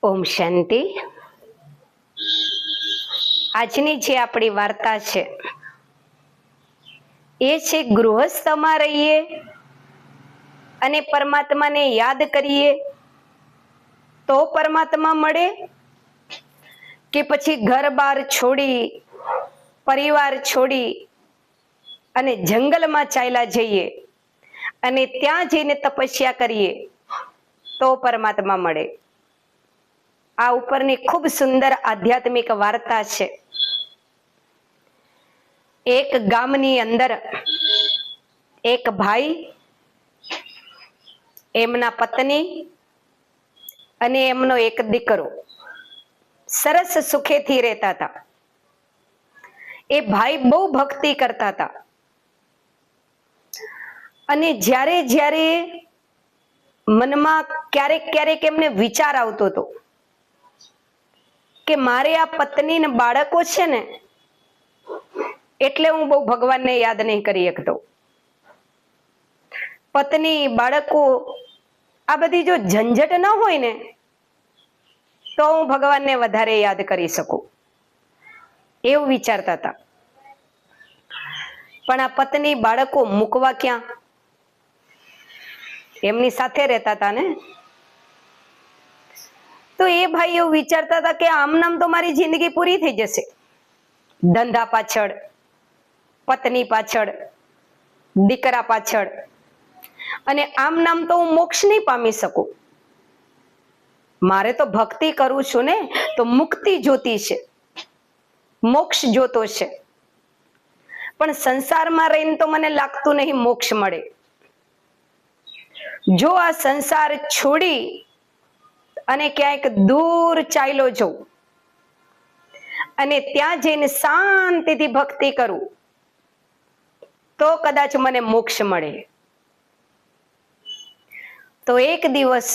ઓમ શાંતિ. આજની જે આપણી વાર્તા છે એ છે ગૃહસ્થમાં રહીએ અને પરમાત્માને યાદ કરીએ તો પરમાત્મા મળે, કે પછી ઘર બાર છોડી પરિવાર છોડી અને જંગલમાં ચાલ્યા જઈએ અને ત્યાં જઈને તપસ્યા કરીએ તો પરમાત્મા મળે. આ ઉપરની ખૂબ સુંદર આધ્યાત્મિક વાર્તા છે. એક ગામની અંદર એક ભાઈ, એમના પત્ની અને એમનો એક દીકરો સરસ સુખેથી રહેતા હતા. એ ભાઈ બહુ ભક્તિ કરતા હતા અને જ્યારે જ્યારે મનમાં ક્યારેક ક્યારેક એમને વિચાર આવતો હતો કે મારે આ પત્ની ને બાળકો છે ને એટલે હું બહુ ભગવાનને યાદ નહીં કરી શકતો. પત્ની બાળકો આ બધી જો ઝંઝટ ન હોય ને તો હું ભગવાનને વધારે યાદ કરી શકું, એવું વિચારતા હતા. પણ આ પત્ની બાળકો મૂકવા ક્યાં? એમની સાથે રહેતા હતા ને. તો એ ભાઈ એવું વિચારતા હતા કે આમ નામ તો મારી જિંદગી પૂરી થઈ જશે, ધંધા પાછળ, પત્ની પાછળ, દીકરા પાછળ, અને આમ નામ તો હું મોક્ષ નહીં પામી શકું. મારે તો ભક્તિ કરું છું ને તો મુક્તિ જોતી છે, મોક્ષ જોતો છે. પણ સંસારમાં રહીને તો મને લાગતું નહીં મોક્ષ મળે. જો આ સંસાર છોડી અને ક્યાંક દૂર ચાલ્યો જઉં અને ત્યાં જઈને શાંતિથી ભક્તિ કરું તો કદાચ મને મોક્ષ મળે. તો એક દિવસ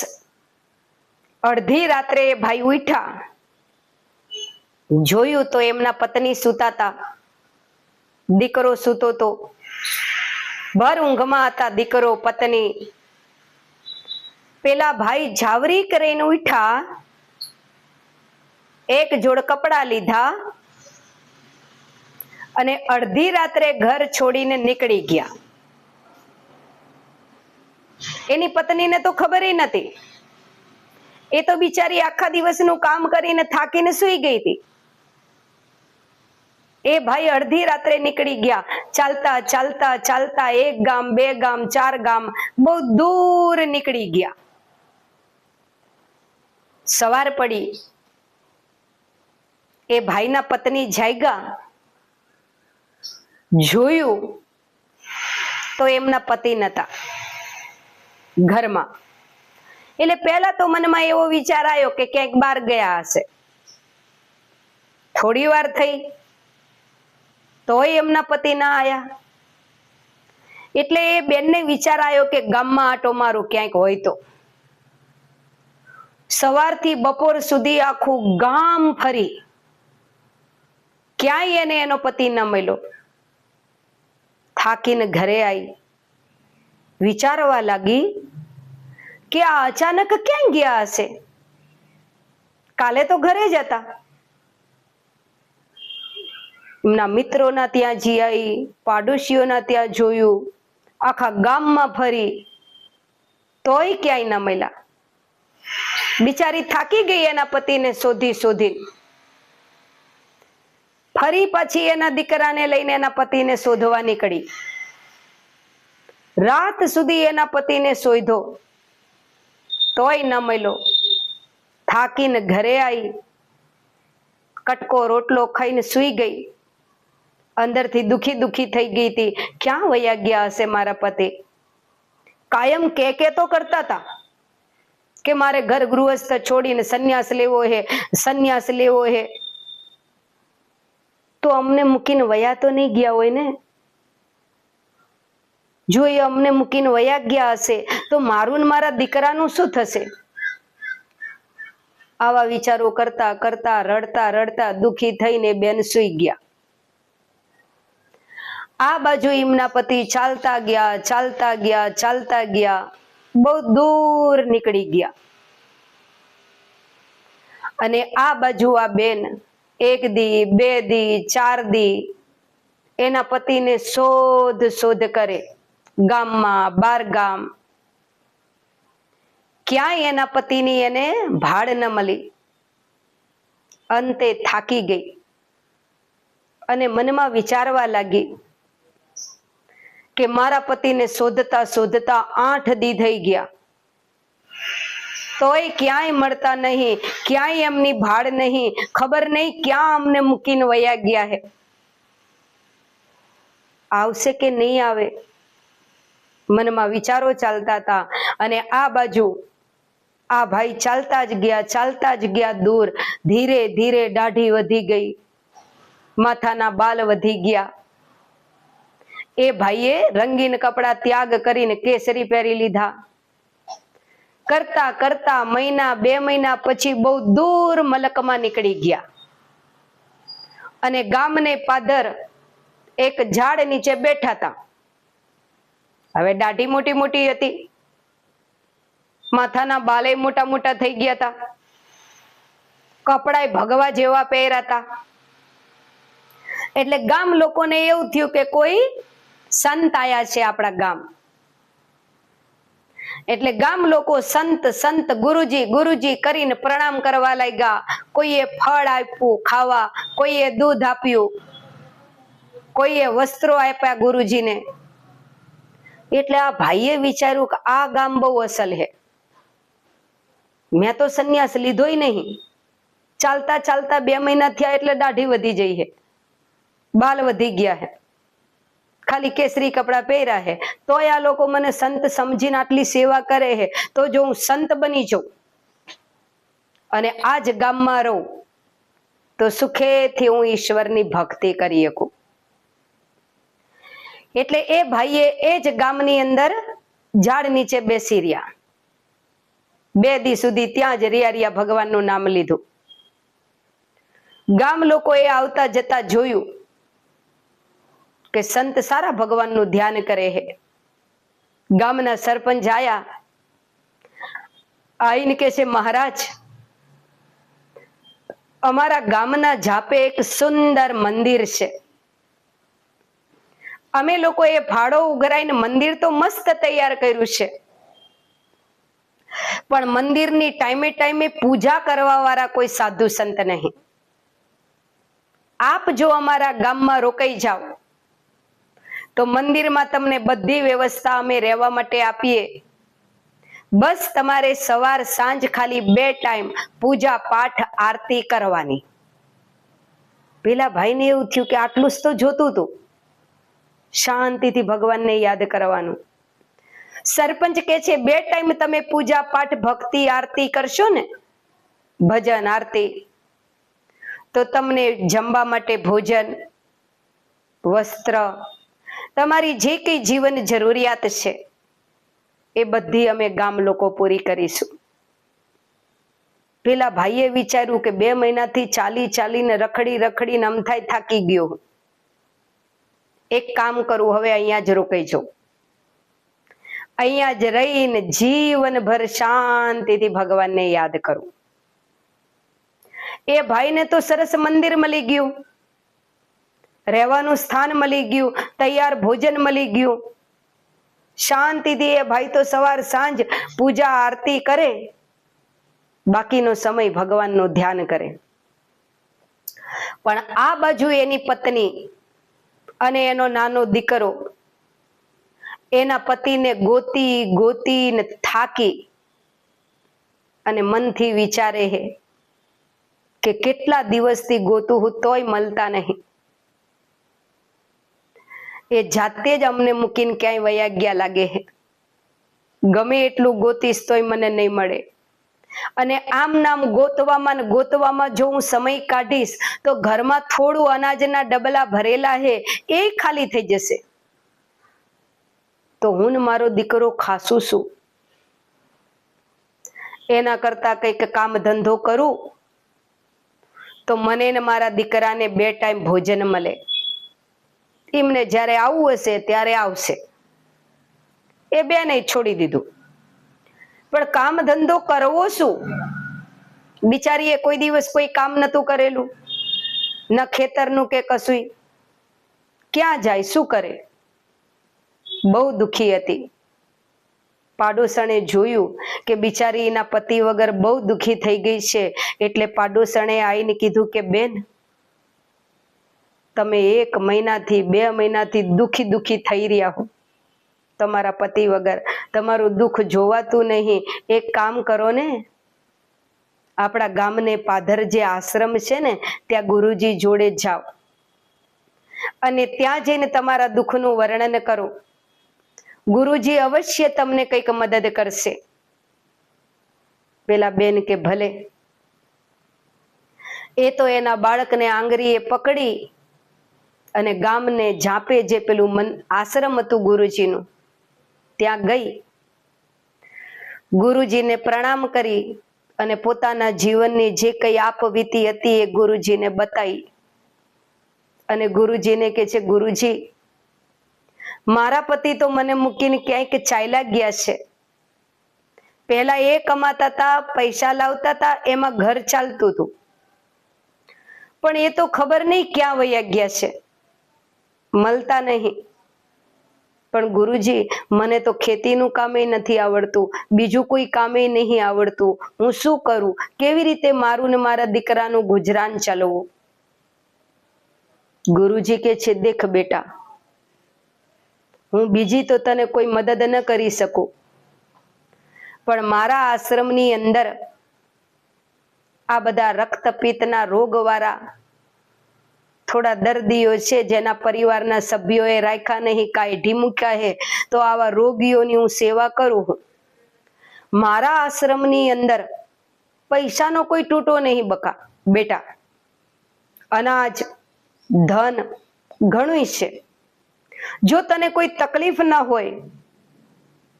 અડધી રાત્રે ભાઈ ઉઠ્યા, જોયું તો એમના પત્ની સૂતા હતા, દીકરો સૂતો તો, ભર ઊંઘમાં હતા દીકરો પત્ની. પેલા ભાઈ જાવરી કરીને ઉઠ્યા, એક જોડ કપડા લીધા અને અડધી રાત્રે ઘર છોડીને નીકળી ગયા. એની પત્નીને તો ખબર નથી, એ તો બિચારી આખા દિવસનું કામ કરીને થાકીને સૂઈ ગઈ હતી. એ ભાઈ અડધી રાત્રે નીકળી ગયા, ચાલતા ચાલતા ચાલતા 1 ગામ 2 ગામ 4 ગામ બહુ દૂર નીકળી ગયા. સવાર પડી, એ ભાઈના પત્ની જાગ્યા, જોયું તો એમના પતિ નતા ઘરમાં. એટલે પહેલા તો મનમાં એવો વિચાર આવ્યો કે ક્યાંક બહાર ગયા હશે. થોડી વાર થઈ તોય એમના પતિ ના આયા. એટલે એ બેનને વિચાર આવ્યો કે ગામમાં આટો મારું ક્યાંક હોય તો. સવારથી બપોર સુધી આખું ગામ ફરી, ક્યાંય એને એનો પતિ ન મળ્યો. થાકીને ઘરે આવી, વિચારવા લાગી કે આ અચાનક ક્યાં ગયા હશે, કાલે તો ઘરે જ હતા. એમના મિત્રોના ત્યાં જઈ આવી, પાડોશીઓના ત્યાં જોયું, આખા ગામમાં ફરી, તોય ક્યાંય ન મળ્યા. બિચારી થાકી ગઈ એના પતિને શોધી શોધી. ફરી પછી એના દીકરાને લઈને એના પતિને શોધવા નીકળી. રાત સુધી એના પતિને શોધ્યો તોય ન મળ્યો. થાકીને ઘરે આવી, કટકો રોટલો ખાઈને સૂઈ ગઈ. અંદરથી દુખી દુખી થઈ ગઈ હતી, ક્યાં વયા ગયા હશે મારા પતિ. કાયમ કે તો કરતા હતા કે મારે ઘર ગૃહસ્થ છોડીને સંન્યાસ લેવો હે, સંન્યાસ લેવો હે. તો અમને મૂકીને વયા તો નહીં ગયા હોય ને. જો એ અમને મૂકીને વયા ગયા હશે તો મારું ને મારા દીકરાનું શું થશે? આવા વિચારો કરતા કરતા રડતા રડતા દુખી થઈને બેન સૂઈ ગયા. આ બાજુ એમના પતિ ચાલતા ગયા ચાલતા ગયા ચાલતા ગયા, બહુ દૂર નીકળી ગયા. અને આ બાજુ આ બેન 1 દી 2 દી 4 દી એના પતિને શોધ કરે, ગામમાં 12 ગામ, ક્યાંય એના પતિની એને ભાડ ન મળી. અંતે થાકી ગઈ અને મનમાં વિચારવા લાગી કે મારા પતિને શોધતા શોધતા 8 દી થઈ ગયા, તોય ક્યાંય મળતા નહીં, ક્યાંય એમની ભાડ નહીં, ખબર નહીં ક્યાં અમને મૂકીને વયા ગયા હે. આવશે કે નહીં આવે, મનમાં વિચારો ચાલતા હતા. અને આ બાજુ આ ભાઈ ચાલતા જ ગયા દૂર. ધીરે ધીરે દાઢી વધી ગઈ, માથાના બાલ વધી ગયા. એ ભાઈએ રંગીન કપડા ત્યાગ કરીને કેસરી પહેરી લીધા. કરતા કરતા મહિના 2 મહિના પછી બહુ દૂર મલકમાં નીકળી ગયા અને ગામને પાદર એક ઝાડ નીચે બેઠા હતા. હવે દાઢી મોટી મોટી હતી, માથાના બાલે મોટા મોટા થઈ ગયા હતા, કપડાય ભગવા જેવા પહેર્યા હતા. એટલે ગામ લોકોને એવું થયું કે કોઈ સંત આયા છે આપણા ગામ. એટલે ગામ લોકો સંત ગુરુજી ગુરુજી કરીને પ્રણામ કરવા લાગ્યા. કોઈએ ફળ આપ્યું ખાવા, કોઈએ દૂધ આપ્યું, કોઈએ વસ્ત્રો આપ્યા ગુરુજીને. એટલે આ ભાઈએ વિચાર્યું કે આ ગામ બહુ અસલ હે, મેં તો સંન્યાસ લીધોય નહીં. ચાલતા ચાલતા 2 મહિના થયા એટલે દાઢી વધી જઈ હે, બાલ વધી ગયા હે, ખાલી કેસરી કપડા પહેર્યા હે, તોય આ લોકો મને સંત સમજીને આટલી સેવા કરે હે, તો જો હું સંત બની જાઉં અને આ જ ગામમાં રહું તો સુખેથી હું ઈશ્વરની ભક્તિ કરી શકું. એટલે એ ભાઈએ એ જ ગામની અંદર ઝાડ નીચે બેસી રહ્યા. 2 દી સુધી ત્યાં જ રહ્યા ભગવાનનું નામ લીધું. ગામ લોકોએ આવતા જતા જોયું કે સંત સારા ભગવાનનું ધ્યાન કરે છે. ગામના સરપંચ આયા, આઈને કે છે મહારાજ, અમારા ગામના ઝાપે એક સુંદર મંદિર છે. અમે લોકો એ ફાળો ઉઘરાઈને મંદિર તો મસ્ત તૈયાર કર્યું છે, પણ મંદિરની ટાઈમે ટાઈમે પૂજા કરવા વાળા કોઈ સાધુ સંત નહીં. આપ જો અમારા ગામમાં રોકાઈ જાઓ તો મંદિરમાં તમને બધી વ્યવસ્થા અમે રહેવા માટે આપીએ. બસ તમારે સવાર સાંજ ખાલી 2 ટાઈમ પૂજા પાઠ આરતી કરવાની. પેલા ભાઈને એવું થયું કે આટલું જ તો જોતું હતું, શાંતિથી ભગવાનને યાદ કરવાનું. સરપંચ કે છે 2 ટાઈમ તમે પૂજા પાઠ ભક્તિ આરતી કરશો ને, ભજન આરતી, તો તમને જમવા માટે ભોજન, વસ્ત્ર, તમારી જે કઈ જીવન જરૂરિયાત છે એ બધી અમે ગામ લોકો પૂરી કરીશું. પેલા ભાઈએ વિચાર્યું કે 2 મહિનાથી ચાલીને રખડીને અમથાય થાકી ગયો. એક કામ કરું, હવે અહીંયા જ રોકાઈ જાઉં, અહીંયા જ રહીને જીવનભર શાંતિથી ભગવાનને યાદ કરું. એ ભાઈને તો સરસ મંદિર મળી ગયું, રહેવાનું સ્થાન મળી ગયું, તૈયાર ભોજન મળી ગયું. શાંતિથી એ ભાઈ તો સવાર સાંજ પૂજા આરતી કરે, બાકીનો સમય ભગવાનનું ધ્યાન કરે. પણ આ બાજુ એની પત્ની અને એનો નાનો દીકરો એના પતિને ગોતીને થાકી અને મનથી વિચારે છે કે કેટલા દિવસથી ગોતું હું તોય મળતા નહીં. એ જાતે જ અમને મૂકીને ક્યાંય વયા ગયા લાગે છે. ગમે એટલું ગોતીશ તોય મને નહીં મળે. અને આમ નામ ગોતવામાં જો હું સમય કાઢીશ તો ઘરમાં થોડું અનાજના ડબલા ભરેલા છે એ ખાલી થઈ જશે, તો હું ને મારો દીકરો ખાશું શું? એના કરતા કંઈક કામ ધંધો કરું તો મને ને મારા દીકરાને 2 ટાઈમ ભોજન મળે. એમને જ્યારે આવવું હશે ત્યારે આવશે. એ બેને છોડી દીધું. પણ કામ ધંધો કરવો શું? બિચારીએ કોઈ દિવસ કોઈ કામ નતું કરેલું, ન ખેતરનું કે કશું. ક્યાં જાય, શું કરે? બહુ દુખી હતી. પાડોશણે જોયું કે બિચારી એના પતિ વગર બહુ દુખી થઈ ગઈ છે, એટલે પાડોશણે આવીને કીધું કે બેન, તમે 1 મહિનાથી 2 મહિનાથી દુખી થઈ રહ્યા હો તમારા પતિ વગર, તમારું દુઃખ જોવાતું નહીં. એક કામ કરો ને, આપણા ગામને પાધર જે આશ્રમ છે ને, ત્યાં ગુરુજી જોડે જાઓ અને ત્યાં જઈને તમારા દુઃખનું વર્ણન કરો. ગુરુજી અવશ્ય તમને કંઈક મદદ કરશે. પેલા બેન કે ભલે. એ તો એના બાળકને આંગળીએ પકડી અને ગામને ઝાંપે જે પેલું આશ્રમ હતું ગુરુજીનું, ત્યાં ગઈ. ગુરુજીને પ્રણામ કરી અને પોતાના જીવનની જે કઈ આપવીતી હતી એ ગુરુજીને બતાવી. અને ગુરુજીને કે છે, ગુરુજી, મારા પતિ તો મને મૂકીને ક્યાંક ચાલ્યા ગયા છે. પહેલા એ કમાતા હતા, પૈસા લાવતા હતા, એમાં ઘર ચાલતું હતું, પણ એ તો ખબર નહીં ક્યાં વયા ગયા છે, મળતા નહીં. પણ ગુરુજી, મને તો ખેતીનું કામે નથી આવડતું, બીજું કોઈ કામે નહીં આવડતું, હું શું કરું? કેવી રીતે મારું ને મારા દીકરાનું ગુજરાન ચલાવવું? ગુરુજી કે છે, દેખ બેટા, હું બીજી તો તને કોઈ મદદ ન કરી શકું, પણ મારા આશ્રમની અંદર આ બધા રક્તપિત્તના રોગવાળા થોડા દર્દીઓ છે, જેના પરિવારના સભ્યોએ રાખ્યા નહીં, કાઢી મૂક્યા હે, તો આવા રોગીઓની હું સેવા કરું છું. મારા આશ્રમની અંદર પૈસાનો કોઈ તૂટો નહીં બકા બેટા, અનાજ ધન ઘણું છે. જો તને કોઈ તકલીફ ના હોય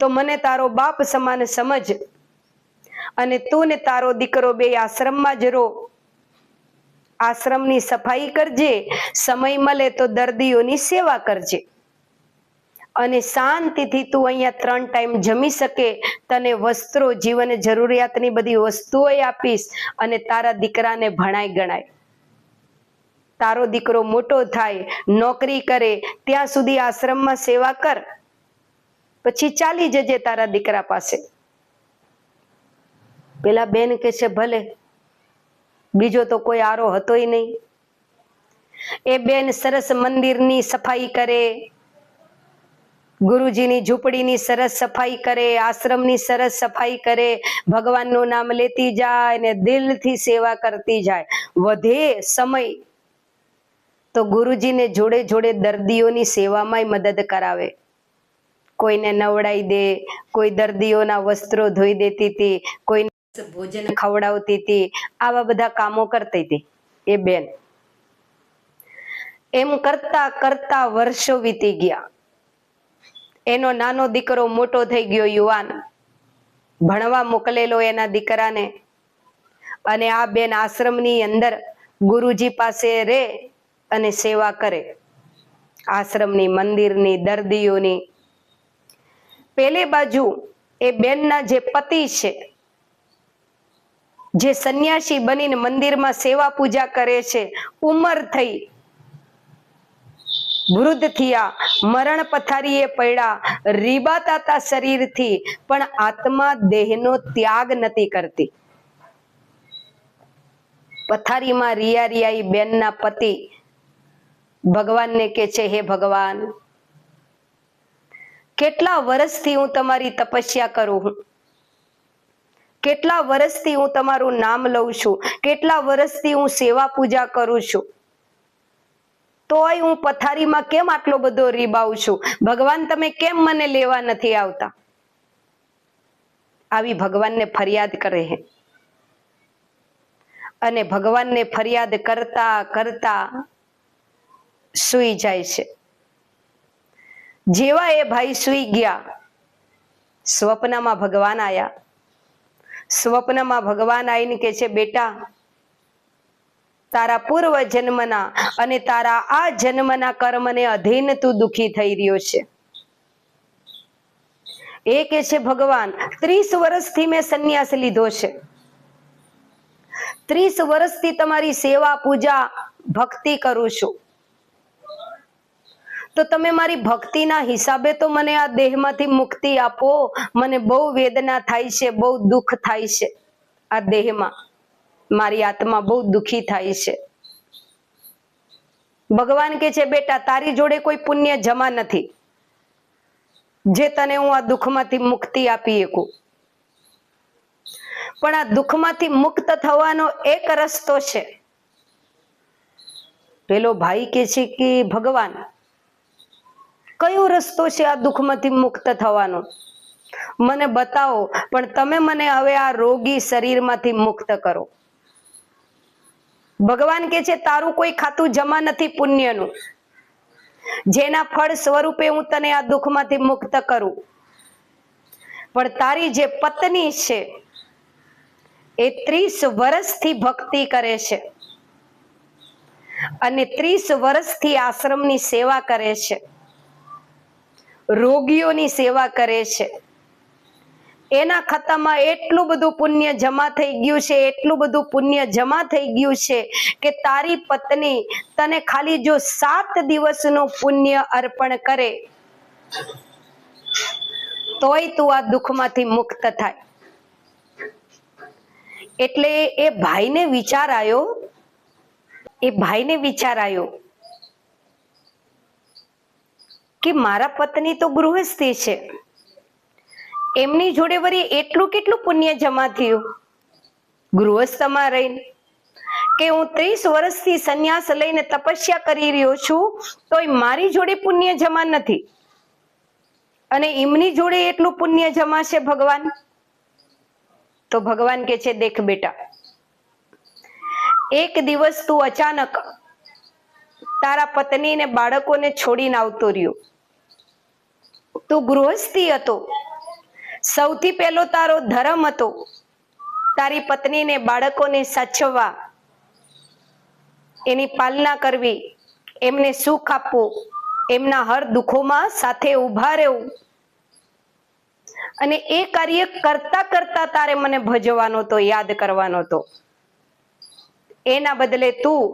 તો મને તારો બાપ સમાન સમજ અને તું ને તારો દીકરો બે આશ્રમમાં જ રહો. આશ્રમની સફાઈ કરજે, સમય મળે તો દર્દીઓની સેવા કરજે અને શાંતિથી તું અહીંયા 3 ટાઈમ જમી શકે. તને વસ્ત્રો, જીવન જરૂરિયાતની બધી વસ્તુઓ આપીશ અને તારા દીકરાને ભણાય ગણાય. તારો દીકરો મોટો થાય, નોકરી કરે, ત્યાં સુધી આશ્રમમાં સેવા કર, પછી ચાલી જજે તારા દીકરા પાસે. પેલા બેન કે છે, ભલે. બીજો તો કોઈ આરો હતોય નહીં. એ બેન સરસ મંદિરની સફાઈ કરે, ગુરુજીની ઝૂંપડીની સરસ સફાઈ કરે, આશ્રમની સરસ સફાઈ કરે, ભગવાનનું નામ લેતી જાય ને દિલથી સેવા કરતી જાય. વધે સમય તો ગુરુજીને જોડે જોડે દર્દીઓની સેવામાં મદદ કરાવે. કોઈને નવડાવી દે, કોઈ દર્દીઓના વસ્ત્રો ધોઈ દેતી હતી, કોઈને ભોજન ખવડાવતી હતી, આવા બધા કામો કરતી હતી એ બેન. એમ કરતા કરતા વર્ષો વીતી ગયા. એનો નાનો દીકરો મોટો થઈ ગયો, યુવાન, ભણવા મોકલેલો એના દીકરાને, અને આ બેન આશ્રમની અંદર ગુરુજી પાસે રહે અને સેવા કરે, આશ્રમની, મંદિરની, દર્દીઓની. પેલી બાજુ એ બેનના જે પતિ છે, જે સંન્યાસી બનીને મંદિરમાં સેવા પૂજા કરે છે, ઉંમર થઈ, વૃદ્ધ થયા, મરણ પથારીએ પડ્યા, રીબાતા હતા શરીરથી, પણ આત્મા દેહનો ત્યાગ નથી કરતી. પથારીમાં રિયા રિયા બેનના પતિ ભગવાનને કે છે, હે ભગવાન, કેટલા વર્ષથી હું તમારી તપસ્યા કરું છું, કેટલા વર્ષથી હું તમારું નામ લઉં છું, કેટલા વર્ષથી હું સેવા પૂજા કરું છું, તોય હું પથારીમાં કેમ આટલો બધો રીબાઉં છું? ભગવાન, તમે કેમ મને લેવા નથી આવતા? આવી ભગવાનને ફરિયાદ કરે છે. અને ભગવાનને ફરિયાદ કરતા કરતા સૂઈ જાય છે. જેવા એ ભાઈ સૂઈ ગયા, સ્વપ્નમાં ભગવાન આયા. સ્વપ્નમાં ભગવાન આવીને કે છે, બેટા, તારા પૂર્વ જન્મના અને તારા આ જન્મના કર્મને અધીન તું દુખી થઈ રહ્યો છે. એ કે છે, ભગવાન, 30 વર્ષથી મેં સંન્યાસ લીધો છે, 30 વર્ષથી તમારી સેવા પૂજા ભક્તિ કરું છું, તો તમે મારી ભક્તિના હિસાબે તો મને આ દેહમાંથી મુક્તિ આપો. મને બહુ વેદના થાય છે, બહુ દુઃખ થાય છે. આ દેહમાં મારી આત્મા બહુ દુખી થાય છે. ભગવાન કહે છે, બેટા તારી જોડે કોઈ પુણ્ય જમા નથી જે તને હું આ દુઃખમાંથી મુક્તિ આપી શકું. પણ આ દુઃખમાંથી મુક્ત થવાનો એક રસ્તો છે. પેલો ભાઈ કહે છે કે ભગવાન કયો રસ્તો છે આ દુઃખમાંથી મુક્ત થવાનો? મને બતાવો, પણ તમે મને હવે આ રોગી શરીરમાંથી મુક્ત કરો. ભગવાન કહે છે, તારું કોઈ ખાતું જમા નથી પુણ્યનું, જેના ફળ સ્વરૂપે હું તને આ દુઃખમાંથી મુક્ત કરું. પણ તારી જે પત્ની છે એ 30 વર્ષથી ભક્તિ કરે છે અને 30 વર્ષથી આશ્રમની સેવા કરે છે, રોગીઓની સેવા કરે છે. એના ખાતામાં એટલું બધું પુણ્ય જમા થઈ ગયું છે, એટલું બધું પુણ્ય જમા થઈ ગયું છે કે તારી પત્ની તને ખાલી જો 7 દિવસનું પુણ્ય અર્પણ કરે તોય તું આ દુઃખમાંથી મુક્ત થાય. એટલે એ ભાઈને વિચાર આવ્યો કે મારા પત્ની તો ગૃહસ્થી છે, એમની જોડે વળી એટલું કેટલું પુણ્ય જમા થયું ગૃહસ્થમાં રહીને, કે હું 30 વર્ષથી સંન્યાસ લઈને તપસ્યા કરી રહ્યો છું તોય મારી જોડે પુણ્ય જમા નથી, અને એમની જોડે એટલું પુણ્ય જમા છે. ભગવાન તો ભગવાન કહે છે, દેખ બેટા, એક દિવસ તું અચાનક તારા પત્ની ને બાળકોને છોડીને આવતો રહ્યો. તું ગૃહસ્થી હતો, સૌથી પહેલો તારો ધર્મ હતો તારી પત્નીને બાળકોને સાચવવા, એની પાલના કરવી, એમને સુખ આપવું, એમના હર દુઃખોમાં સાથે ઊભા રહેવું. અને એ કાર્ય કરતા કરતા તારે મને ભજવાનો તો, યાદ કરવાનો તો. એના બદલે તું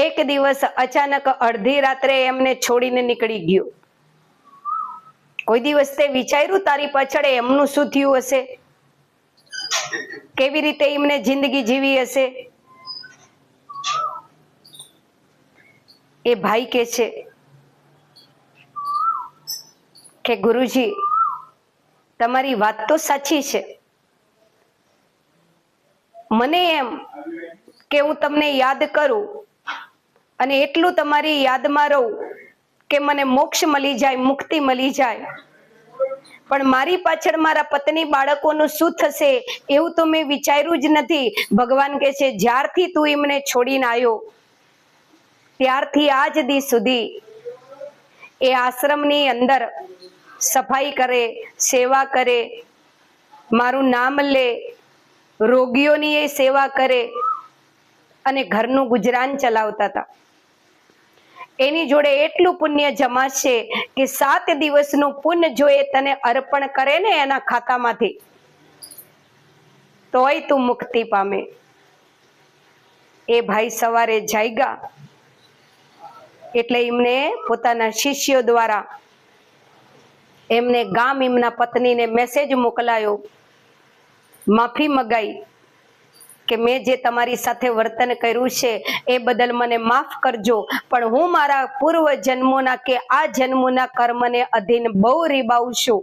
એક દિવસ અચાનક અડધી રાત્રે એમને છોડીને નીકળી ગયો. કોઈ દિવસ તે વિચાર્યું તારી પાછળ એમનું શું થયું હશે, કેવી રીતે એમને જિંદગી જીવી હશે? એ ભાઈ કહે છે કે ગુરુજી તમારી વાત તો સાચી છે, મને એમ કે હું તમને યાદ કરું અને એટલું તમારી યાદમાં રહું કે મને મોક્ષ મળી જાય, મુક્તિ મળી જાય. પણ મારી પાછળ મારા પત્ની બાળકોનું શું થશે એવું તો મેં વિચાર્યું જ નથી. ભગવાન કહે છે, જ્યારથી તું એમને છોડીને આવ્યો ત્યારથી આજ દી સુધી એ આશ્રમની અંદર સફાઈ કરે, સેવા કરે, મારું નામ લે, રોગીઓની એ સેવા કરે અને ઘરનું ગુજરાન ચલાવતા હતા. એની જોડે એટલું પુણ્ય જમા છે કે 7 દિવસનું પુણ્ય જો એ તને અર્પણ કરે ને એના ખાતામાંથી તોય તું મુક્તિ પામે. એ ભાઈ સવારે જાગ્યા એટલે એમને પોતાના શિષ્યો દ્વારા એમને ગામ એમના પત્નીને મેસેજ મોકલાયો, માફી મગાઈ કે મેં જે તમારી સાથે વર્તન કર્યું છે એ બદલ મને માફ કરજો, પણ હું મારા પૂર્વ જન્મોના કે આ જન્મોના કર્મને અધીન બહુ રીબાવું છું.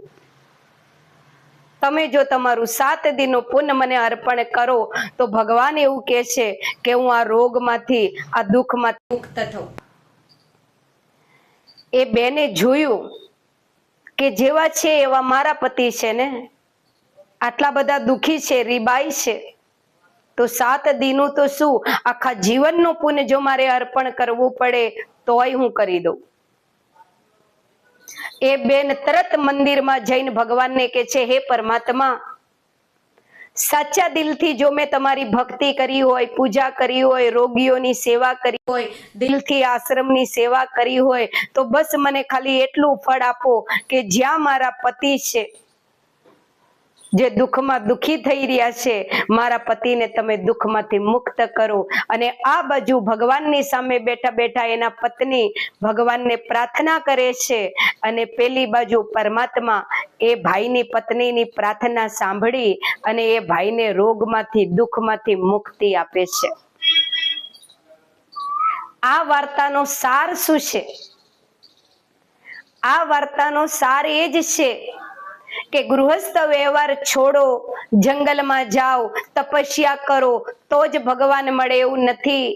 તમે જો તમારું 7 દિનનું પુણ્ય મને અર્પણ કરો તો ભગવાન એવું કહે છે કે હું આ રોગમાંથી, આ દુઃખમાંથી મુક્ત થઉં. એ બેને જોયું કે જેવા છે એવા મારા પતિ છે ને, આટલા બધા દુઃખી છે, રીબાઈ છે, તો 7 દિનનું તો શું, આખા જીવનનું પુણ્ય જો મારે અર્પણ કરવું પડે તોય હું કરી દઉં. એ બેન તરત મંદિરમાં જઈને ભગવાનને કહે છે, હે પરમાત્મા, સાચા દિલથી જો મેં તમારી ભક્તિ કરી હોય, પૂજા કરી હોય, રોગીઓની સેવા કરી હોય, દિલથી આશ્રમની સેવા કરી હોય, તો બસ મને ખાલી એટલું ફળ આપો કે જ્યાં મારા પતિ છે, જે દુઃખમાં દુઃખી થઈ રહ્યા છે, મારા પતિને તમે દુઃખમાંથી મુક્ત કરો. અને આ બાજુ ભગવાનની સામે બેઠા બેઠા એના પત્ની ભગવાનને પ્રાર્થના કરે છે, અને પેલી બાજુ પરમાત્મા એ ભાઈની પત્નીની પ્રાર્થના સાંભળી અને એ ભાઈને રોગમાંથી દુઃખમાંથી મુક્તિ આપે છે. આ વાર્તાનો સાર શું છે? આ વાર્તાનો સાર એ જ છે કે ગૃહસ્થ વ્યવહાર છોડો, જંગલમાં જાઓ, તપસ્યા કરો તો જ ભગવાન મળે એવું નથી.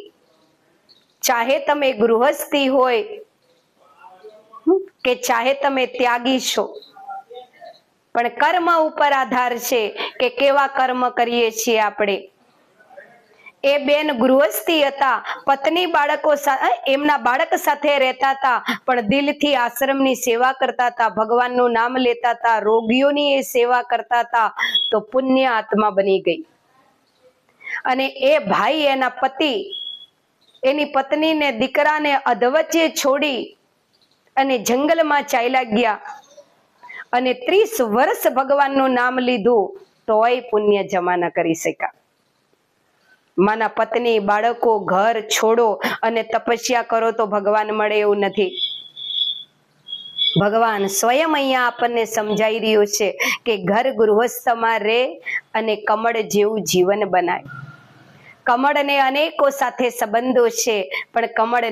ચાહે તમે ગૃહસ્થી હોય કે ચાહે તમે ત્યાગી છો, પણ કર્મ ઉપર આધાર છે કે કેવા કર્મ કરીએ છીએ આપણે. એ બેન ગૃહસ્થી હતા, પત્ની બાળકો એમના બાળક સાથે રહેતા હતા, પણ દિલથી આશ્રમની સેવા કરતા હતા, ભગવાનનું નામ લેતા હતા, રોગીઓની એ સેવા કરતા હતા, તો પુણ્ય આત્મા બની ગઈ. અને એ ભાઈ એના પતિ એની પત્નીને દીકરાને અધવચ્ચે છોડી અને જંગલમાં ચાલ્યા ગયા અને 30 વર્ષ ભગવાનનું નામ લીધું તોય પુણ્ય જમા ન કરી શક્યા. માના પત્ની બાળકો ઘર છોડો અને તપસ્યા કરો તો ભગવાન મળે એવું નથી. ભગવાન સ્વયં અહીંયા આપણને સમજાઈ રહ્યું છે કે ઘર ગૃહસ્થમાં રહે અને કમળ જેવું જીવન બનાય. કમળને અનેકો સાથે સંબંધો છે, પણ કમળ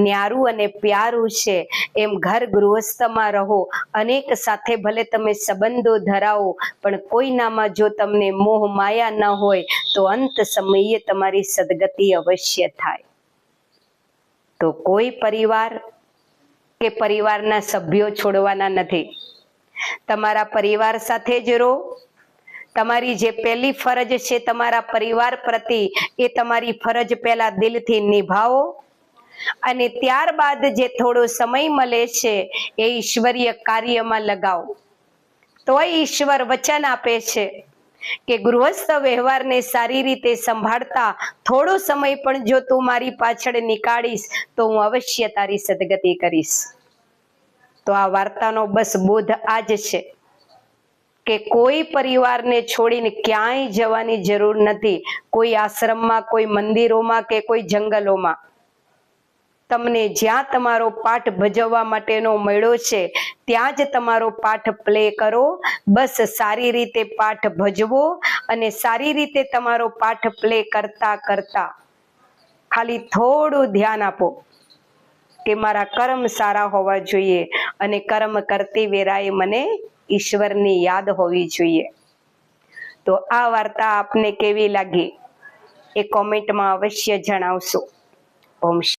ન્યારું અને પ્યારું છે. એમ ઘર ગૃહસ્થમાં રહો, અનેક સાથે ભલે તમે સંબંધો ધરાવો, પણ કોઈનામાં જો તમને મોહ માયા ન હોય તો અંત સમયે તમારી સદગતિ અવશ્ય થાય. તો કોઈ પરિવાર કે પરિવારના સભ્યો છોડવાના નથી. તમારા પરિવાર સાથે જ રહો. તમારી જે પહેલી ફરજ છે તમારા પરિવાર પ્રતિ, એ તમારી ફરજ પહેલા દિલથી નિભાવો, અને ત્યારબાદ જે થોડો સમય મળે છે એ ઈશ્વરીય કાર્યમાં લગાવો. તો ઈશ્વર વચન આપે છે કે ગૃહસ્થ વ્યવહારને સારી રીતે સંભાળતા થોડો સમય પણ જો તું મારી પાછળ નીકાળીશ તો હું અવશ્ય તારી સદગતિ કરીશ. તો આ વાર્તાનો બસ બોધ આ જ છે કે કોઈ પરિવારને છોડીને ક્યાંય જવાની જરૂર નથી. કોઈ આશ્રમમાં, કોઈ મંદિરોમાં કે કોઈ જંગલોમાં. તમને જ્યાં તમારો પાઠ ભજવવા માટેનો મળ્યો છે ત્યાં જ તમારો પાઠ પ્લે કરો. બસ સારી રીતે પાઠ ભજવો, અને સારી રીતે તમારો પાઠ પ્લે કરતા કરતા ખાલી થોડું ધ્યાન આપો કે મારા કર્મ સારા હોવા જોઈએ, અને કર્મ કરતી વેરાએ મને ઈશ્વરની યાદ હોવી જોઈએ. તો આ વાર્તા આપને કેવી લાગી એ કોમેન્ટમાં અવશ્ય જણાવશો. ઓમ